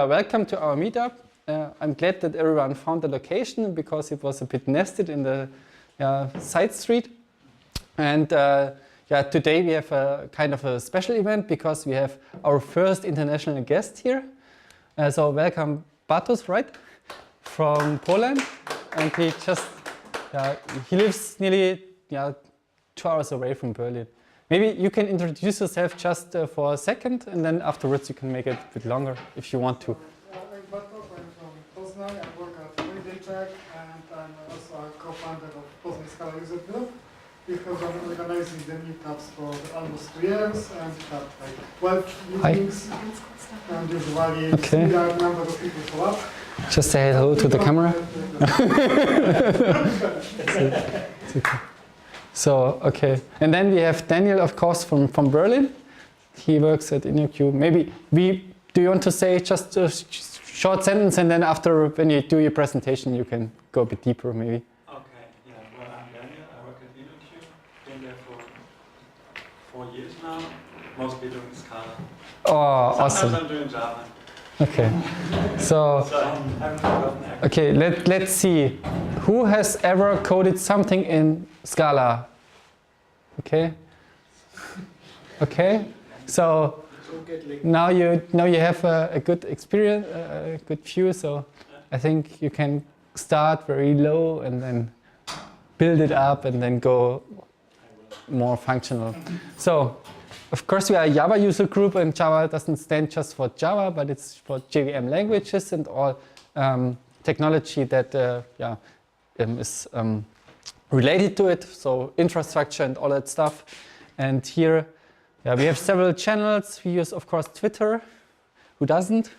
Welcome to our meetup. I'm glad that everyone found the location because it was a bit nested in the side street. And today we have a kind of a special event because we have our first international guest here. So welcome Bartosz, right? From Poland. And he lives nearly 2 hours away from Berlin. Maybe you can introduce yourself just for a second, and then afterwards you can make it a bit longer if you want to. I'm Bartosz, I'm from Poznań. I work at Check, and I'm also a co-founder of Poznań Scala user group. We have been organizing the meetups for almost 2 years and have like 12 meetings. And usually similar number of people show up. Just say hello to the camera. So, okay. And then we have Daniel, of course, from Berlin. He works at InnoQ. Maybe do you want to say just a short sentence, and then after, when you do your presentation, you can go a bit deeper, maybe. Okay, yeah. Well, I'm Daniel. I work at InnoQ. Been there for 4 years now, mostly doing Scala. Oh, awesome. Sometimes I'm doing Java. Okay. So okay, let's see. Who has ever coded something in Scala? Okay. Okay. So now you have a good experience, a good view. So I think you can start very low and then build it up and then go more functional. So. Of course, we are a Java user group, and Java doesn't stand just for Java, but it's for JVM languages and all technology that is related to it, so infrastructure and all that stuff. And here we have several channels. We use, of course, Twitter. Who doesn't?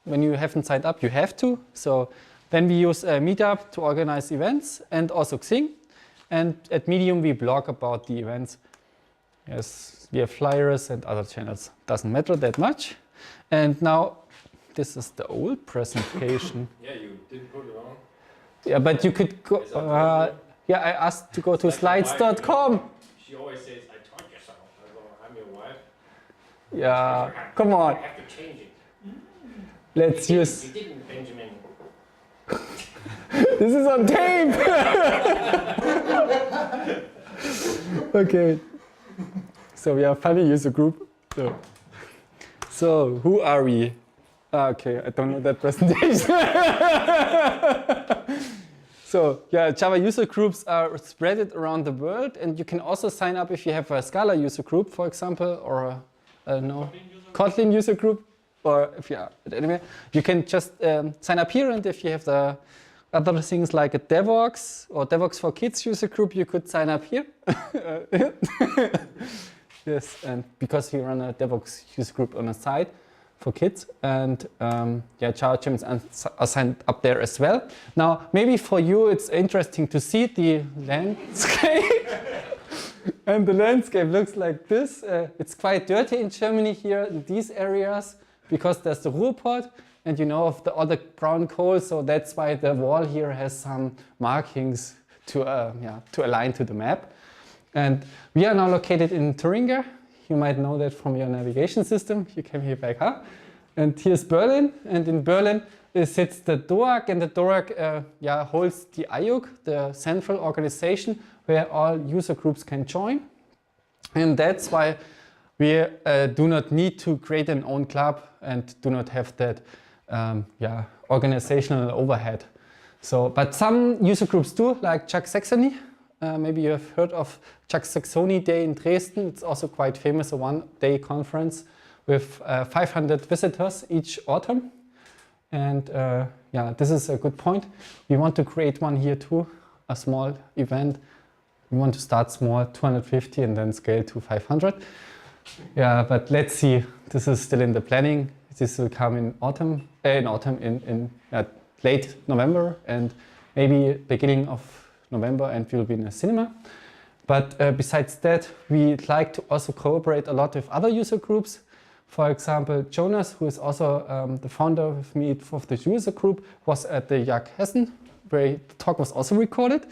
When you haven't signed up, you have to. So then we use Meetup to organize events, and also Xing. And at Medium, we blog about the events. Yes, we have flyers and other channels. Doesn't matter that much. And now, this is the old presentation. Yeah, you didn't put it on. Yeah, but you could go. I asked to go to slides.com. She always says, "I told you so." I'm your wife. Yeah, come on. I have to change it. Let's use. You didn't, Benjamin. This is on tape. Okay. So we are a funny user group. So who are we? Okay, I don't know that presentation. So Java user groups are spread around the world, and you can also sign up if you have a Scala user group, for example, or Kotlin user group, or if you are anyway, you can just sign up here, and if you have the other things like a Devox or Devox for Kids user group, you could sign up here. Yes, and because we run a Devox user group on the side for kids, and Java champions are signed up there as well. Now, maybe for you it's interesting to see the landscape. And the landscape looks like this. It's quite dirty in Germany here in these areas because there's the Ruhrpott and of all the brown coal, so that's why the wall here has some markings to align to the map. And we are now located in Thuringia. You might know that from your navigation system. You came here back, huh? And here's Berlin. And in Berlin sits the DOAG, and the DOAG holds the IUG, the central organization where all user groups can join. And that's why we do not need to create an own club and do not have that organizational overhead. So, but some user groups do, like Chuck Saxony. Maybe you have heard of Chuck Saxony Day in Dresden. It's also quite famous, a one-day conference with 500 visitors each autumn. And this is a good point. We want to create one here too, a small event. We want to start small, 250, and then scale to 500. Yeah, but let's see. This is still in the planning. This will come in autumn, in late November and maybe beginning of November, and we'll be in a cinema. But besides that, we'd like to also cooperate a lot with other user groups. For example, Jonas, who is also the founder with me of the user group, was at the JAG Hessen, where the talk was also recorded.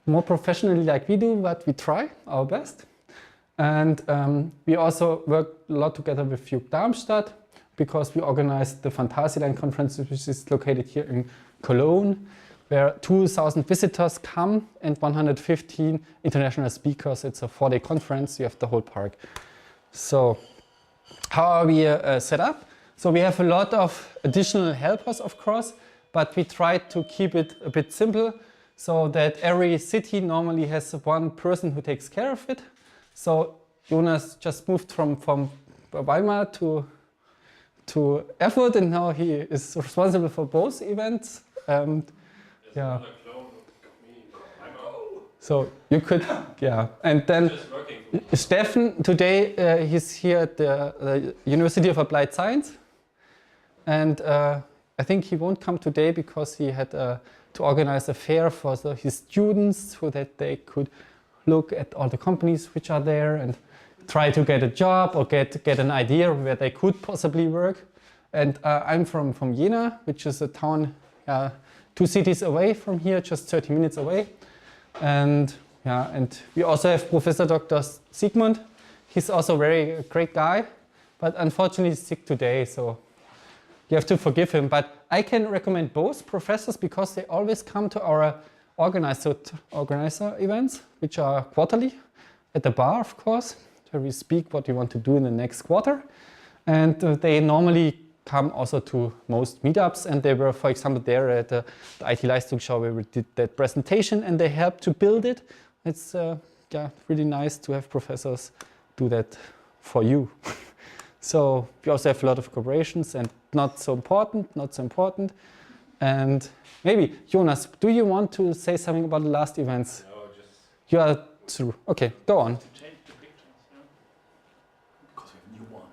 More professionally like we do, but we try our best. And we also work a lot together with JUG Darmstadt, because we organized the Phantasialand conference, which is located here in Cologne, where 2,000 visitors come and 115 international speakers. It's a 4-day conference. You have the whole park. So how are we set up? So we have a lot of additional helpers, of course, but we try to keep it a bit simple so that every city normally has one person who takes care of it. So Jonas just moved from Weimar to Erfurt, and now he is responsible for both events. Yeah. So you could, yeah. And then Steffen, today he's here at the University of Applied Science. And I think he won't come today because he had to organize a fair for his students so that they could look at all the companies which are there and try to get a job or get an idea where they could possibly work. And I'm from Jena, which is a town 2 cities away from here, just 30 minutes away. And yeah, and we also have Professor Dr. Sigmund. He's also a very great guy, but unfortunately he's sick today, so you have to forgive him. But I can recommend both professors because they always come to our organizer events, which are quarterly, at the bar, of course, where we speak what we want to do in the next quarter. And they normally come also to most meetups, and they were, for example, there at the IT Leistungsschau where we did that presentation, and they helped to build it. It's really nice to have professors do that for you. So we also have a lot of collaborations, and not so important. And maybe, Jonas, do you want to say something about the last events? No, just... You are through. Okay, go on. Change the pictures, no? Because we have a new one.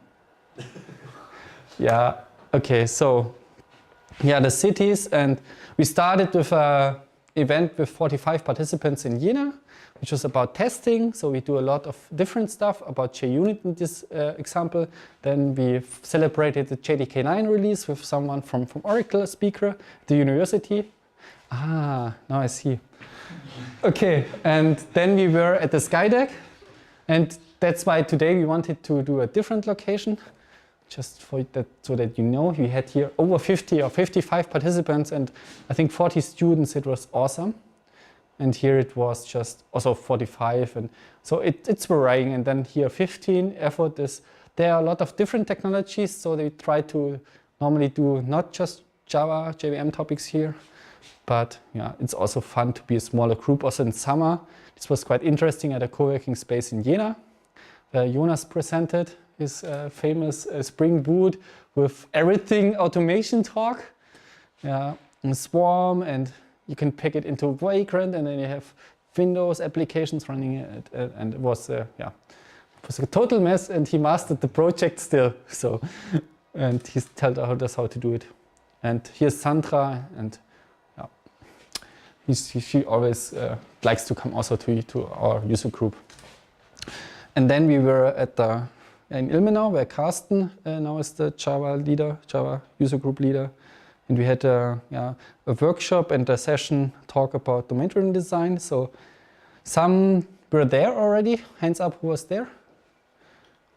Yeah, okay, so yeah, the cities, and we started with an event with 45 participants in Jena, which was about testing. So we do a lot of different stuff about JUnit in this example. Then we celebrated the JDK9 release with someone from Oracle, a speaker at the university. Ah, now I see. Okay, and then we were at the Skydeck, and that's why today we wanted to do a different location. Just for that, so that you know, we had here over 50 or 55 participants and I think 40 students. It was awesome. And here it was just also 45, and so it's varying. And then here 15 effort is, there are a lot of different technologies, so they try to normally do not just Java, JVM topics here, but yeah, it's also fun to be a smaller group. Also in summer, this was quite interesting at a co-working space in Jena. Jonas presented his famous Spring Boot with everything automation talk, and Swarm, and you can pick it into Vagrant, and then you have Windows applications running it, and it was it was a total mess, and he mastered the project still. So, and he told us how to do it. And here's Sandra, and she always likes to come also to our user group. And then we were at in Ilmenau, where Carsten now is the Java user group leader. And we had a workshop and a session talk about domain-driven design. So some were there already. Hands up who was there.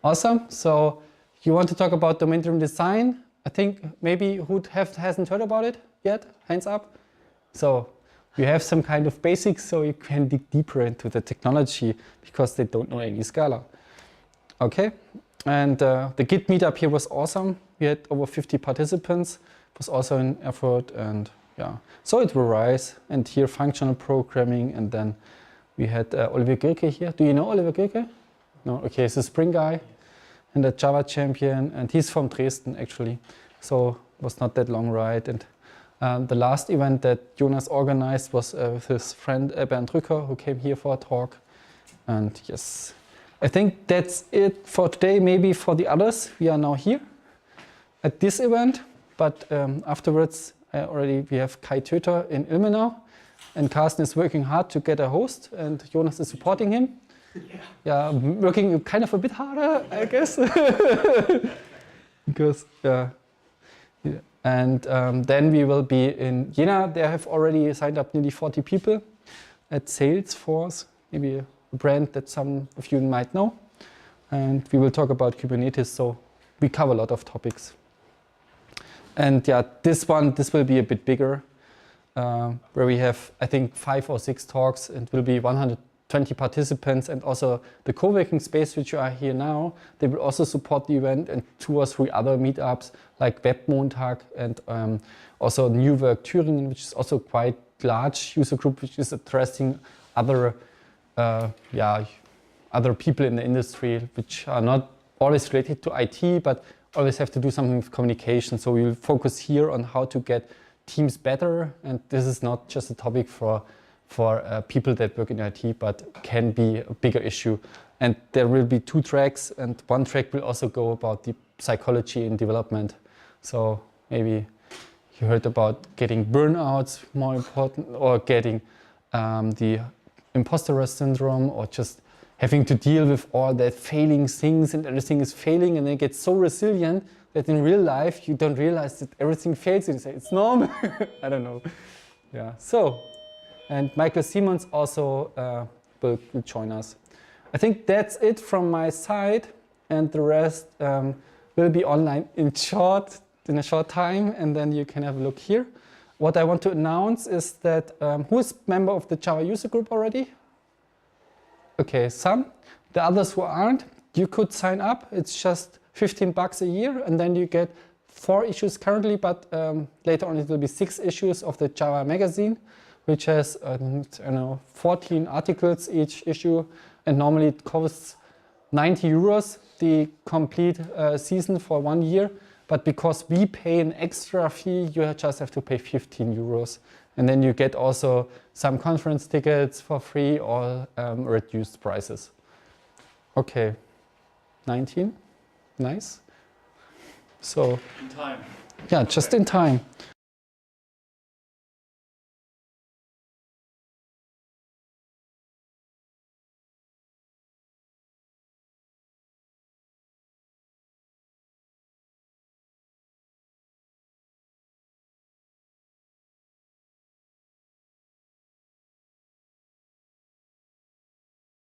Awesome. So you want to talk about domain-driven design? I think maybe who hasn't heard about it yet? Hands up. So you have some kind of basics, so you can dig deeper into the technology because they don't know any Scala. Okay, and the Git meetup here was awesome. We had over 50 participants. It was also an effort, and so it varies. And here functional programming, and then we had Oliver Gilke here. Do you know Oliver Gilke? No, okay, he's a Spring guy and a Java champion, and he's from Dresden actually. So it was not that long ride. And the last event that Jonas organized was with his friend Bernd Rücker, who came here for a talk. And yes, I think that's it for today. Maybe for the others, we are now here at this event, but afterwards we have Kai Töter in Ilmenau, and Carsten is working hard to get a host, and Jonas is supporting him. Yeah, working kind of a bit harder, I guess. Because and then we will be in Jena. They have already signed up nearly 40 people at Salesforce, maybe a brand that some of you might know. And we will talk about Kubernetes, so we cover a lot of topics. And yeah, this will be a bit bigger, where we have, I think, 5 or 6 talks, and will be 120 participants, and also the co-working space, which are here now, they will also support the event, and 2 or 3 other meetups, like Webmontag, and also New Work Thüringen, which is also quite large user group, which is addressing other, other people in the industry, which are not always related to IT, but always have to do something with communication. So we will focus here on how to get teams better, and this is not just a topic for people that work in IT, but can be a bigger issue. And there will be 2 tracks, and 1 track will also go about the psychology in development. So maybe you heard about getting burnouts, more important, or getting the imposter syndrome, or just having to deal with all that failing things, and everything is failing, and then get so resilient that in real life you don't realize that everything fails, and you say it's normal. I don't know. Yeah. So, and Michael Siemens also will join us. I think that's it from my side, and the rest will be online in a short time, and then you can have a look here. What I want to announce is that who is member of the Java user group already? Okay, some. The others who aren't, you could sign up. It's just $15 a year, and then you get 4 issues currently, but later on it will be 6 issues of the Java magazine, which has 14 articles each issue, and normally it costs 90 euros the complete season for 1 year. But because we pay an extra fee, you just have to pay 15 euros. And then you get also some conference tickets for free or reduced prices. Okay, 19, nice. So, In time. yeah, just in time.